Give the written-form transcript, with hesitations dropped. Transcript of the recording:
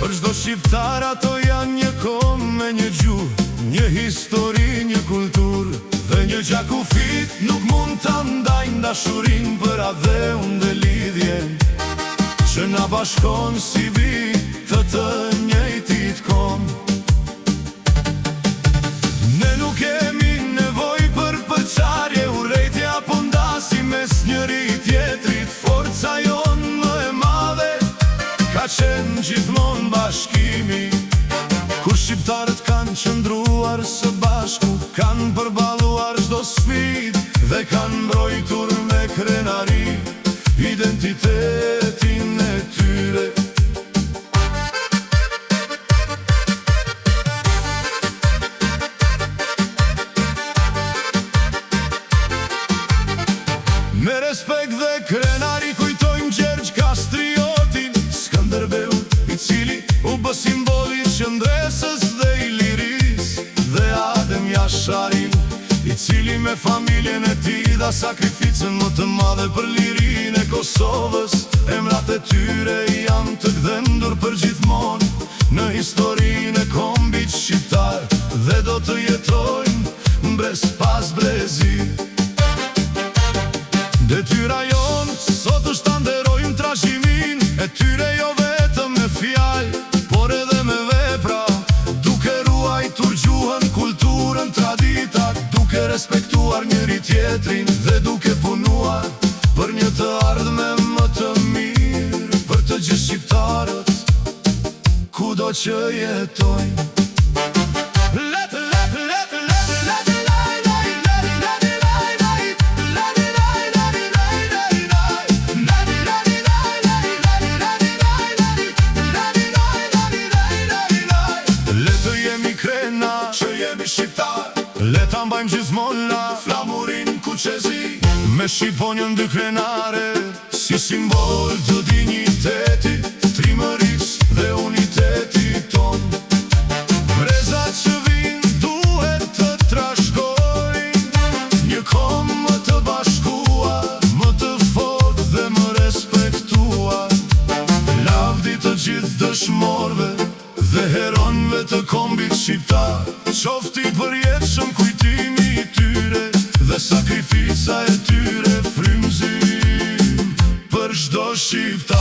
Për çdo shqiptar ato janë një kom me një gjuhë, një histori, një kulturë dhe një gjakufit. Nuk mund ta ndajnë dashurinë për atë dhe unë dhe lidhjen që na bashkon si bitë të njëjtit kom. Ne nuk kemi nevoj për përçarje, urrejtje apo ndasi mes njëri tjetrit. Forca jonë më e madhe ka qenë gjithmonë bashkimi, kur shqiptarët kanë qëndruar së bashku, kanë përballuar çdo sfidë dhe kanë mbrojtur me krenari identitetin e tyre. Me respekt dhe krenari kujtojmë Gjergj Kastriotin, Skënderbeu, i cili u bë simboli i qëndresës dhe i lirisë, dhe Adem Jasharin, i cili me familjen e tij dha sakrificën më të madhe për lirinë e Kosovës. Emrat e tyre janë të gdhendur për gjithmonë në historinë e kombit shqiptar dhe do të jetojnë brez pas brezi. Detyra jonë sot është ta nderojmë trashëgimin e tyre, jo vetëm me fjalë, por edhe me vepra, duke ruajtur gjuhën, kulturën, traditat, duke respektuar njëri tjetrin dhe duke punuar për një të ardhme më të mirë për të gjithë shqiptarët, kudo që jetojnë. Le ta mbajmë gjithmonë la flamurin kuqezi, me shqiponjën dy krenare, si simbol të dinjitetit, trimërisë dhe unitetit ton. Brezat që vinë duhet të trashkojnë një kom më të bashkuar, më të fortë dhe më respektuar. Lavdi të gjithë dëshmorëve dhe heronëve të kombit shqiptar, qofti përjetshëm kujtimi i tyre dhe sakrifica e tyre, frymëzim për çdo shqiptar.